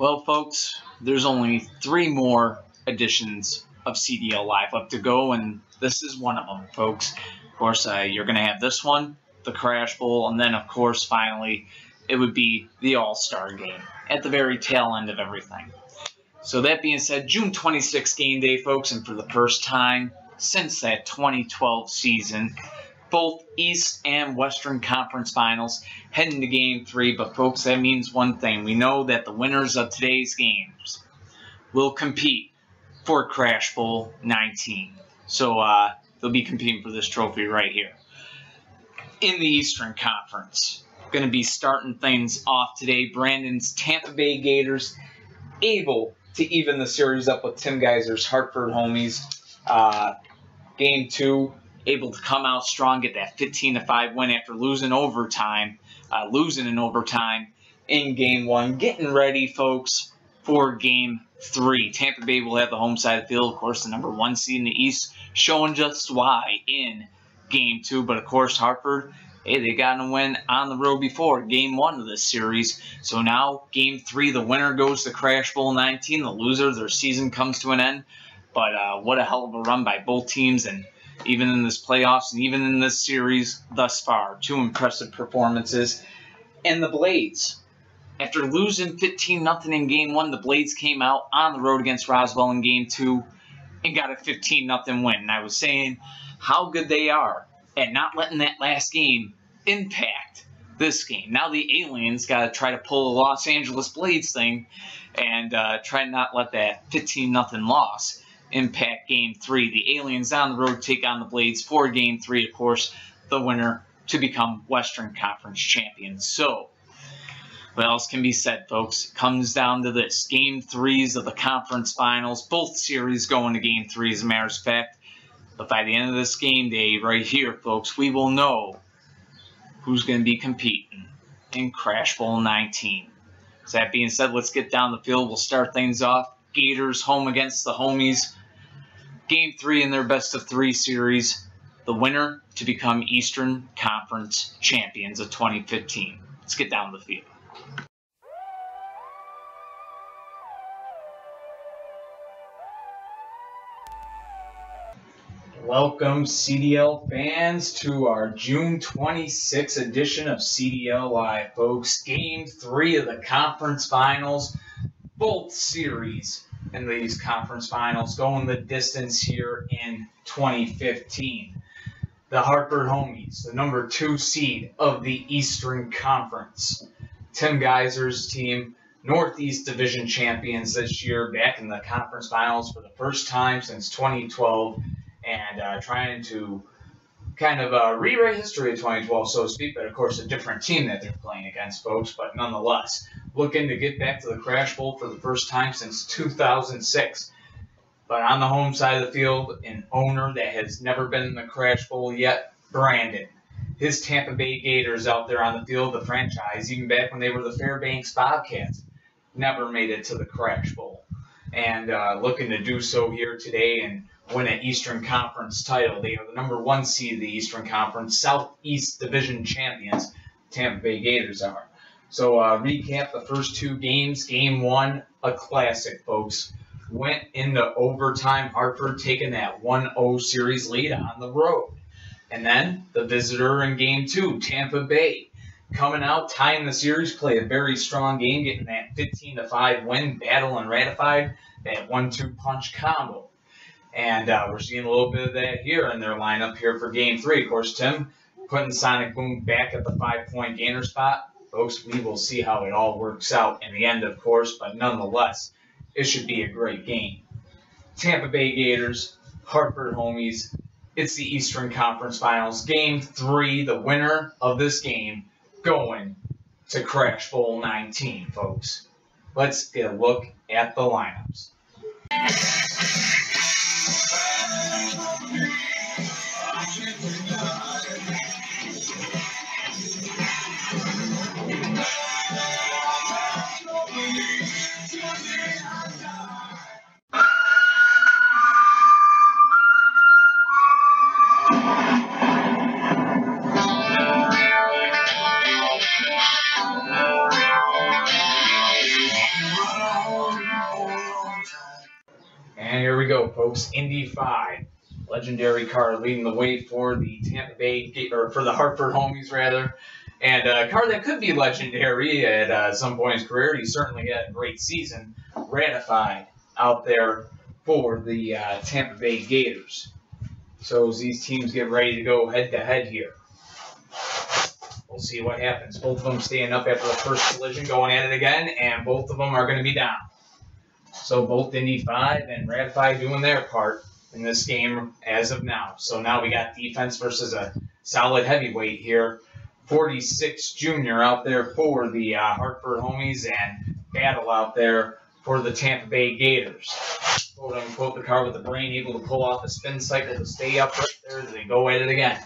Well, folks, there's only 3 more editions of CDL Live up to go, and this is one of them, folks. Of course, you're going to have this one, the Crash Bowl, and then, of course, finally, it would be the All-Star Game at the very tail end of everything. So that being said, June 26th game day, folks, and for the first time since that 2012 season, both East and Western Conference Finals heading to Game 3. But, folks, that means one thing. We know that the winners of today's games will compete for Crash Bowl 19. So they'll be competing for this trophy right here. In the Eastern Conference, going to be starting things off today. Brandon's Tampa Bay Gators able to even the series up with Tim Geiser's Hartford homies. Game 2. Able to come out strong, get that 15-5 win after losing in overtime in Game 1. Getting ready, folks, for Game 3. Tampa Bay will have the home side of the field. Of course, the number 1 seed in the East, showing just why in Game 2. But, of course, Hartford, hey, they got a win on the road before Game 1 of this series. So now, Game 3, the winner goes to Crash Bowl 19. The loser, their season comes to an end. But what a hell of a run by both teams, and even in this playoffs and even in this series thus far. 2 impressive performances. And the Blades, after losing 15-0 in Game 1, the Blades came out on the road against Roswell in Game 2 and got a 15-0 win. And I was saying how good they are at not letting that last game impact this game. Now the Aliens got to try to pull the Los Angeles Blades thing and try to not let that 15-0 loss impact Game 3. The Aliens on the road take on the Blades for Game 3, of course, the winner to become Western Conference champions. So, what else can be said, folks? It comes down to this. Game 3s of the conference finals. Both series going to Game 3, as a matter of fact. But by the end of this game day right here, folks, we will know who's going to be competing in Crash Bowl 19. So that being said, let's get down the field. We'll start things off. Gators home against the homies. Game 3 in their best-of-3 series. The winner to become Eastern Conference champions of 2015. Let's get down the field. Welcome, CDL fans, to our June 26th edition of CDL Live, folks. Game 3 of the conference finals. Both series in these conference finals going the distance here in 2015. The Hartford homies, the number 2 seed of the Eastern Conference. Tim Geiser's team, Northeast Division champions this year, back in the conference finals for the first time since 2012, and trying to kind of rewrite history of 2012, so to speak, but of course a different team that they're playing against, folks, but nonetheless, looking to get back to the Crash Bowl for the first time since 2006. But on the home side of the field, an owner that has never been in the Crash Bowl yet, Brandon. His Tampa Bay Gators out there on the field, the franchise, even back when they were the Fairbanks Bobcats, never made it to the Crash Bowl. And looking to do so here today and win an Eastern Conference title. They are the number 1 seed of the Eastern Conference, Southeast Division champions, Tampa Bay Gators are. So recap the first 2 games. Game 1, a classic, folks. Went into overtime, Hartford taking that 1-0 series lead on the road. And then the visitor in Game 2, Tampa Bay, coming out, tying the series, play a very strong game, getting that 15-5 win, battle and ratified, that 1-2 punch combo. And we're seeing a little bit of that here in their lineup here for Game 3. Of course, Tim putting Sonic Boom back at the 5-point gainer spot. Folks, we will see how it all works out in the end, of course, but nonetheless, it should be a great game. Tampa Bay Gators, Hartford homies, it's the Eastern Conference Finals. Game 3, the winner of this game, going to Crash Bowl 19, folks. Let's get a look at the lineups. go, folks. Indy 5. Legendary car leading the way for the Tampa Bay, or for the Hartford homies, rather. And a car that could be legendary at some point in his career. He certainly had a great season. Ratified out there for the Tampa Bay Gators. So as these teams get ready to go head-to-head here, we'll see what happens. Both of them staying up after the first collision, going at it again, and both of them are going to be down. So both Indy 5 and Ratify doing their part in this game as of now. So now we got defense versus a solid heavyweight here. 46 Junior out there for the Hartford homies, and battle out there for the Tampa Bay Gators. Quote unquote, the car with the brain able to pull off a spin cycle to stay up right there as they go at it again.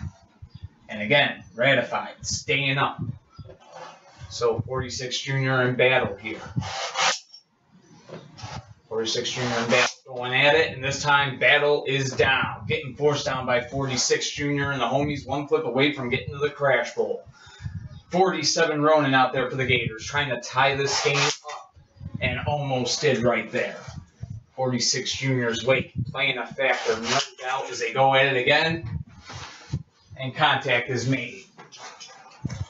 And again, Ratified, staying up. So 46 Junior in battle here. 46 Junior in battle going at it, and this time battle is down. Getting forced down by 46 Junior and the homies, one clip away from getting to the Crash Bowl. 47 Ronin out there for the Gators, trying to tie this game up, and almost did right there. 46 Junior's weight playing a factor, no doubt, as they go at it again, and contact is made.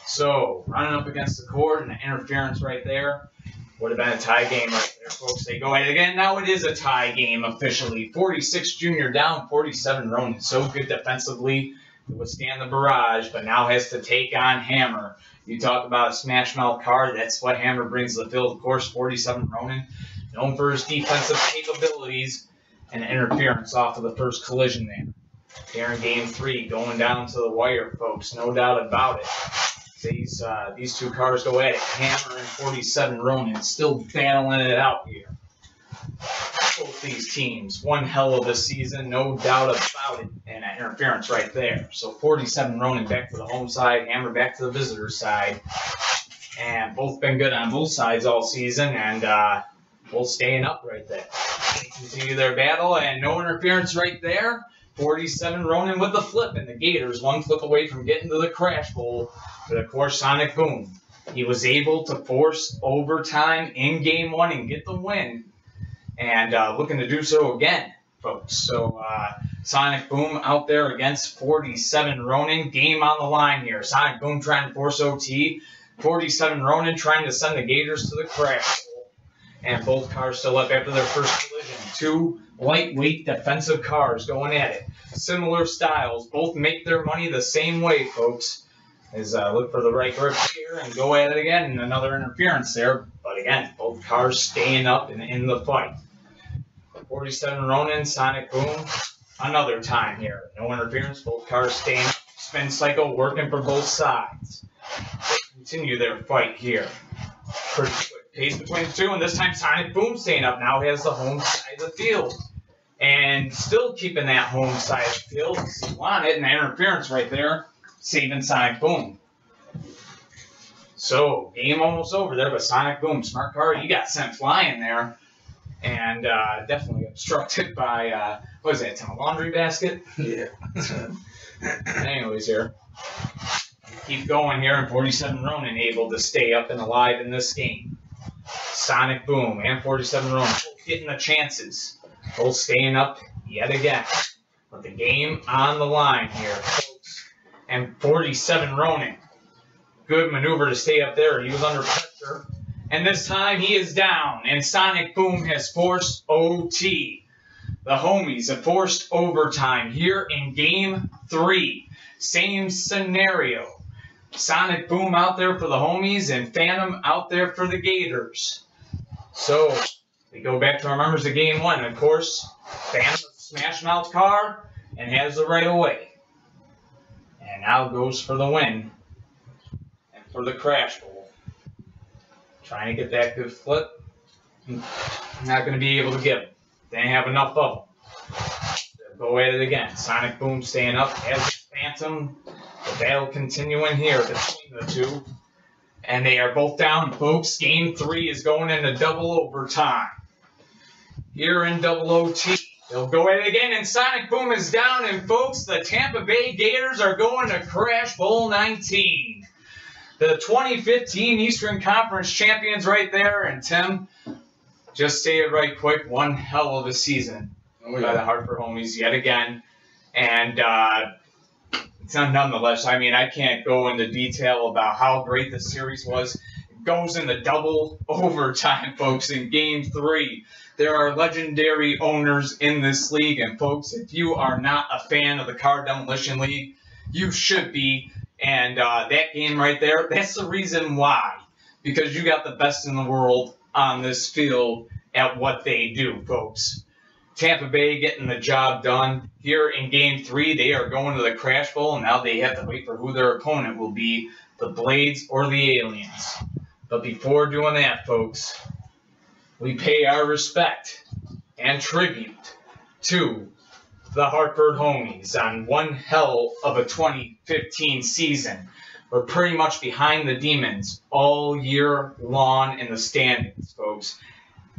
So, running up against the cord and the interference right there. Would have been a tie game right there, folks. They go at it again. Now it is a tie game officially. 46 Junior down, 47 Ronin. So good defensively to withstand the barrage, but now has to take on Hammer. You talk about a smash mouth car, that's what Hammer brings to the field. Of course, 47 Ronin, known for his defensive capabilities and interference off of the first collision there. Here in Game 3, going down to the wire, folks. No doubt about it. These two cars go at it. Hammer and 47 Ronin still battling it out here. Both these teams, one hell of a season, no doubt about it. And that interference right there. So 47 Ronin back to the home side, Hammer back to the visitor side. And both been good on both sides all season, and both staying up right there. They continue their battle, and no interference right there. 47 Ronin with the flip, and the Gators one flip away from getting to the Crash Bowl. But of course, Sonic Boom, he was able to force overtime in Game 1 and get the win, and looking to do so again, folks. So Sonic Boom out there against 47 Ronin. Game on the line here. Sonic Boom trying to force OT. 47 Ronin trying to send the Gators to the Crash Bowl. And both cars still up after their first collision. Two lightweight defensive cars going at it. Similar styles. Both make their money the same way, folks. Look for the right grip here and go at it again. And another interference there. But again, both cars staying up and in the fight. 47 Ronin, Sonic Boom. Another time here. No interference. Both cars staying up. Spin cycle working for both sides. They continue their fight here. Pretty quick pace between the two. And this time Sonic Boom staying up. Now has the home side of the field. And still keeping that home side of the field. You want it. And the interference right there. Saving Sonic Boom. So, game almost over there, but Sonic Boom, smart car, he got sent flying there. And definitely obstructed by, what is that, a laundry basket? Yeah. Anyways here. Keep going here, and 47 Ronin able to stay up and alive in this game. Sonic Boom and 47 Ronin both getting the chances. Both staying up yet again. But the game on the line here. And 47 Ronin. Good maneuver to stay up there. He was under pressure. And this time he is down. And Sonic Boom has forced OT. The homies have forced overtime here in Game 3. Same scenario. Sonic Boom out there for the homies and Phantom out there for the Gators. So we go back to our members of Game 1. Of course, Phantom smash mouth car and has the right of way. And now goes for the win and for the Crash Bowl. Trying to get that good flip. Not going to be able to get it. They ain't have enough of them. They'll go at it again. Sonic Boom staying up as Phantom. The battle continuing here between the two. And they are both down, folks. Game 3 is going into double overtime. Here in double OT. They'll go at it again, and Sonic Boom is down, and folks, the Tampa Bay Gators are going to Crash Bowl 19. The 2015 Eastern Conference champions right there, and Tim, just say it right quick, one hell of a season by the Hartford homies yet again. And nonetheless, I mean, I can't go into detail about how great the series was. It goes into double overtime, folks, in Game 3. There are legendary owners in this league, and folks, if you are not a fan of the Car Demolition League, you should be. And that game right there, that's the reason why. Because you got the best in the world on this field at what they do, folks. Tampa Bay getting the job done. Here in Game 3, they are going to the Crash Bowl, and now they have to wait for who their opponent will be, the Blades or the Aliens. But before doing that, folks, we pay our respect and tribute to the Hartford homies on one hell of a 2015 season. We're pretty much behind the Demons all year long in the standings, folks.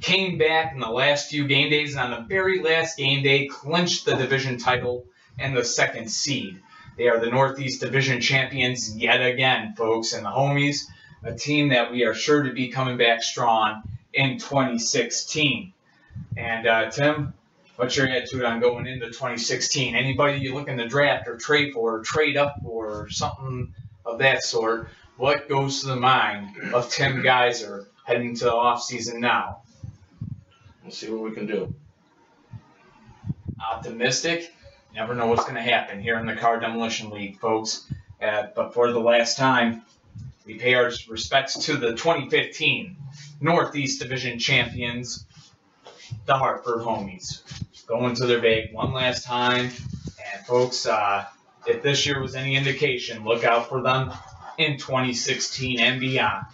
Came back in the last few game days, and on the very last game day, clinched the division title and the second seed. They are the Northeast Division champions yet again, folks, and the homies, a team that we are sure to be coming back strong in 2016. And Tim, what's your attitude on going into 2016? Anybody you looking to draft or trade for or trade up for or something of that sort? What goes to the mind of Tim Geiser heading to the offseason now? Let's see what we can do. Optimistic? Never know what's going to happen here in the Car Demolition League, folks. But for the last time, we pay our respects to the 2015 Northeast Division champions, the Hartford homies. Going to their bag one last time. And folks, if this year was any indication, look out for them in 2016 and beyond.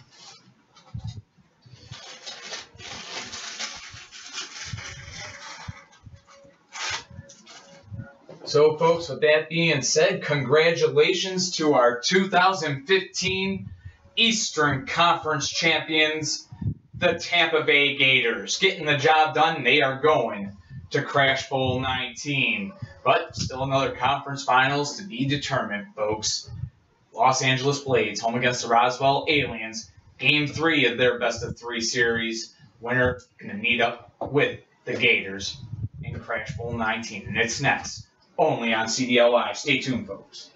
So, folks, with that being said, congratulations to our 2015 Eastern Conference champions, the Tampa Bay Gators. Getting the job done, they are going to Crash Bowl 19. But still another conference finals to be determined, folks. Los Angeles Blades home against the Roswell Aliens. Game 3 of their best-of-3 series. Winner going to meet up with the Gators in Crash Bowl 19. And it's next, only on CDL Live. Stay tuned, folks.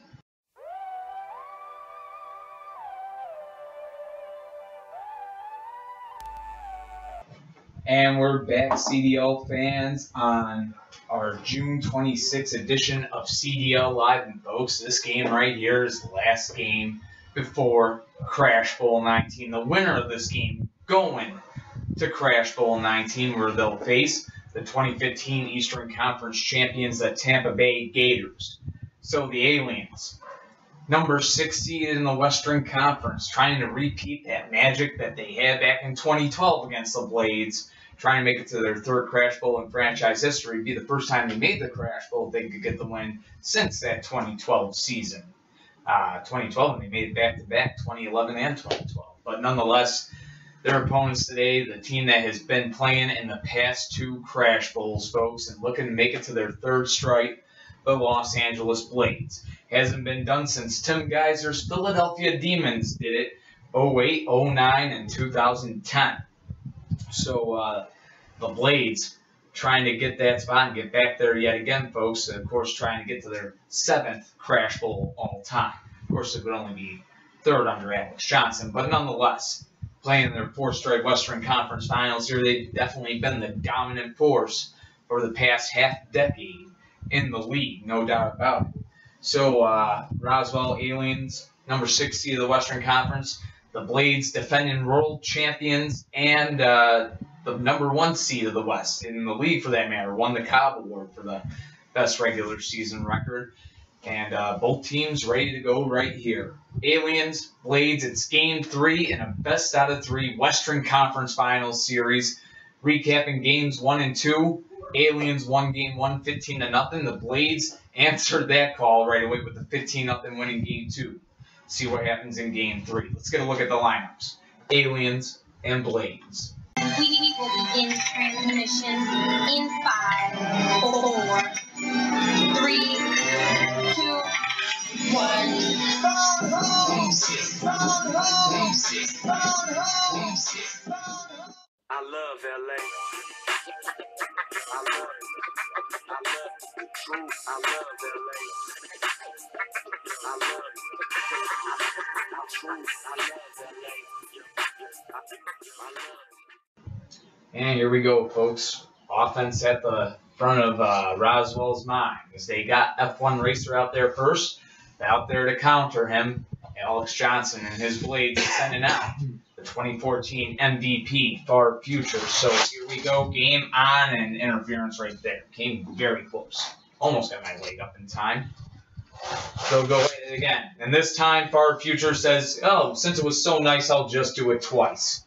And we're back, CDL fans, on our June 26th edition of CDL Live. And folks, this game right here is the last game before Crash Bowl 19. The winner of this game going to Crash Bowl 19, where they'll face the 2015 Eastern Conference champions, the Tampa Bay Gators. So the Aliens, number 60 in the Western Conference, trying to repeat that magic that they had back in 2012 against the Blades, trying to make it to their third Crash Bowl in franchise history. It'd be the first time they made the Crash Bowl if they could get the win since that 2012 season. 2012, and they made it back-to-back, 2011 and 2012. But nonetheless, their opponents today, the team that has been playing in the past 2 Crash Bowls, folks, and looking to make it to their third strike, the Los Angeles Blades. Hasn't been done since Tim Geiser's Philadelphia Demons did it 08, 09, and 2010. So the Blades trying to get that spot and get back there yet again, folks. Of course, trying to get to their 7th Crash Bowl all time. Of course, it would only be 3rd under Alex Johnson, but nonetheless, playing their 4th straight Western Conference Finals here, they've definitely been the dominant force for the past half-decade in the league, no doubt about it. So, Roswell Aliens, number 60 of the Western Conference, the Blades defending world champions, and the number 1 seed of the West in the league, for that matter, won the Cobb Award for the best regular season record. And both teams ready to go right here. Aliens, Blades, it's Game 3 in a best-out-of-3 Western Conference Finals series. Recapping Games 1 and 2, Aliens won Game 1 15-0. The Blades answered that call right away with a 15-0 win in Game 2. See what happens in Game 3. Let's get a look at the lineups. Aliens and Blades. We will begin transmission in 5, 4, 3, 2, 1. I love LA. I love it. And here we go, folks. Offense at the front of Roswell's mind, as they got F1 racer out there first. Out there to counter him, Alex Johnson and his Blades sending out the 2014 MVP, far future. So here we go, game on, and interference right there. Came very close. Almost got my leg up in time. So go at it again. And this time, far future says, oh, since it was so nice, I'll just do it twice.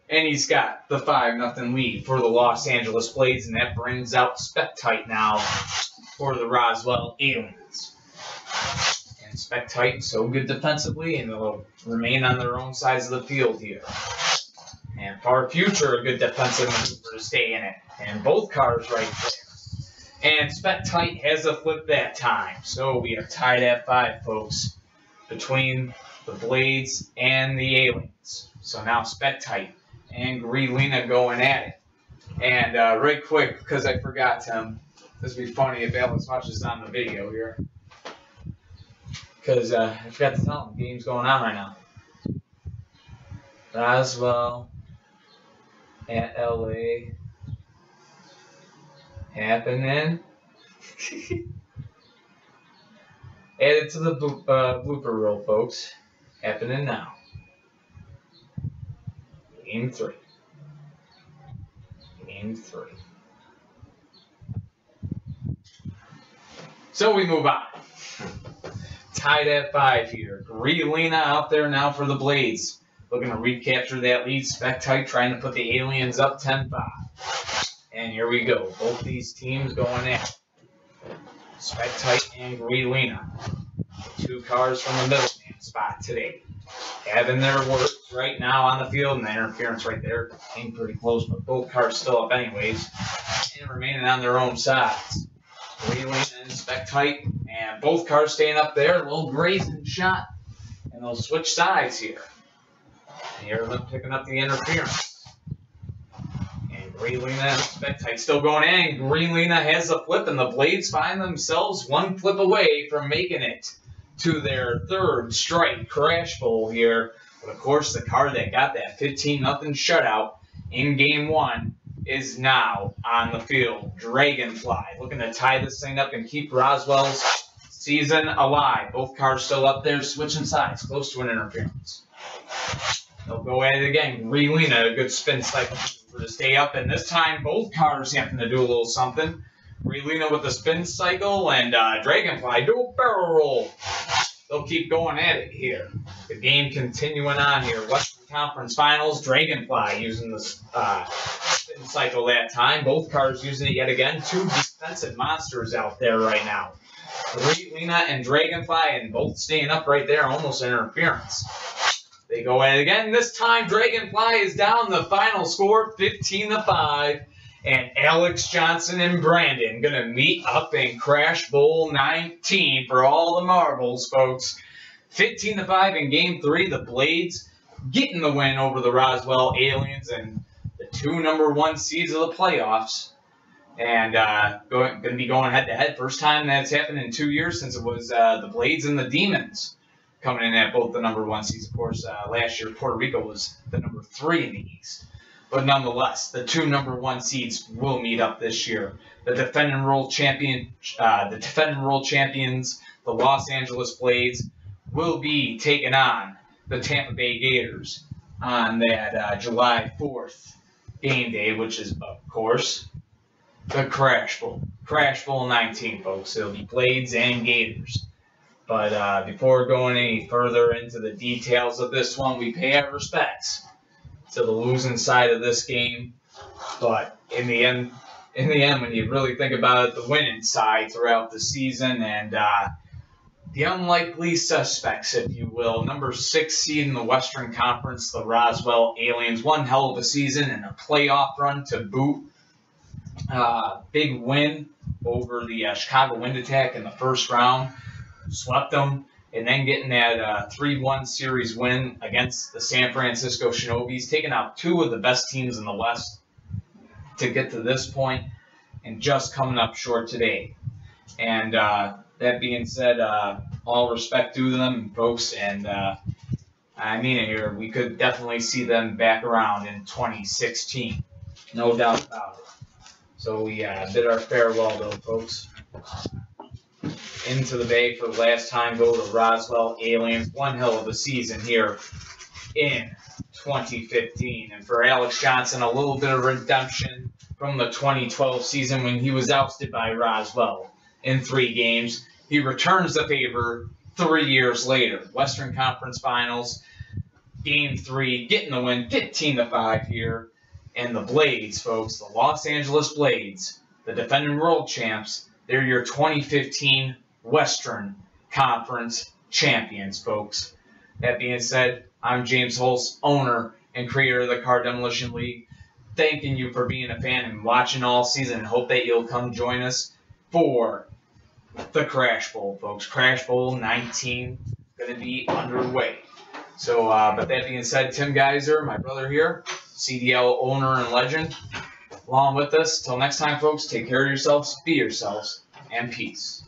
And he's got the 5-0 lead for the Los Angeles Blades, and that brings out Spectite now for the Roswell Aliens. And Spectite, so good defensively, and they'll remain on their own sides of the field here. And Far Future, a good defensive maneuver to stay in it. And both cars right there. And Spectite has a flip that time. So we are tied at 5, folks, between the Blades and the Aliens. So now Spectite and Grelina going at it. And right quick, because I forgot him, this would be funny if Alex watches on the video here. Because I forgot to tell him, the game's going on right now. Roswell at LA happening. Added to the blooper reel, folks. Happening now. Game 3. Game 3. So we move on. Tied at 5 here. Grelina out there now for the Blades. Looking to recapture that lead. Spectite trying to put the Aliens up 10-5. And here we go. Both these teams going at it. Spectite and Grelina. 2 cars from the middleman spot today. Having their work right now on the field, and the interference right there came pretty close, but both cars still up anyways, and remaining on their own sides. Grelina and Spectite, and both cars staying up there, a little grazing shot, and they'll switch sides here. And here them picking up the interference. And Grelina and Spectite still going in, and Grelina has a flip, and the Blades find themselves 1 flip away from making it to their 3rd straight Crash Bowl here. But of course, the car that got that 15-0 shutout in Game 1 is now on the field. Dragonfly looking to tie this thing up and keep Roswell's season alive. Both cars still up there switching sides, close to an interference. They'll go at it again. Grelina, a good spin cycle to stay up, and this time both cars having to do a little something. Grelina with the spin cycle, and Dragonfly do a barrel roll. They'll keep going at it here. The game continuing on here. Western Conference Finals. Dragonfly using the spin cycle that time. Both cars using it yet again. 2 defensive monsters out there right now. Grelina and Dragonfly, and both staying up right there, almost interference. They go at it again. This time, Dragonfly is down. The final score, 15-5. And Alex Johnson and Brandon going to meet up in Crash Bowl 19 for all the marbles, folks. 15-5 in Game 3. The Blades getting the win over the Roswell Aliens and the 2 number 1 seeds of the playoffs. And going to be going head-to-head. First time that's happened in 2 years since it was the Blades and the Demons coming in at both the number 1 seeds. Of course, last year Puerto Rico was the number 3 in the East. But nonetheless, the 2 number 1 seeds will meet up this year. The defending world champions, the Los Angeles Blades, will be taking on the Tampa Bay Gators on that July 4th game day, which is, of course, the Crash Bowl. Crash Bowl 19, folks. It'll be Blades and Gators. But before going any further into the details of this one, we pay our respects to the losing side of this game, but in the end, when you really think about it, the winning side throughout the season, and the unlikely suspects, if you will. Number 6 seed in the Western Conference, the Roswell Aliens, one hell of a season and a playoff run to boot. Big win over the Chicago Wind Attack in the first round, swept them. And then getting that 3-1 series win against the San Francisco Shinobis, taking out 2 of the best teams in the West to get to this point, and just coming up short today. And that being said, all respect to them, folks, and I mean it here. We could definitely see them back around in 2016. No doubt about it. So we bid our farewell, though, folks. Into the Bay for the last time go to Roswell Aliens. One hell of a season here in 2015. And for Alex Johnson, a little bit of redemption from the 2012 season when he was ousted by Roswell in 3 games. He returns the favor 3 years later. Western Conference Finals, Game 3, getting the win 15-5 here. And the Blades, folks, the Los Angeles Blades, the defending world champs, they're your 2015 Western Conference champions, folks. That being said, I'm James Holst, owner and creator of the Car Demolition League, thanking you for being a fan and watching all season, and hope that you'll come join us for the Crash Bowl, folks. Crash Bowl 19 going to be underway. So, but that being said, Tim Geiser, my brother here, CDL owner and legend, along with us. Till next time, folks, take care of yourselves, be yourselves, and peace.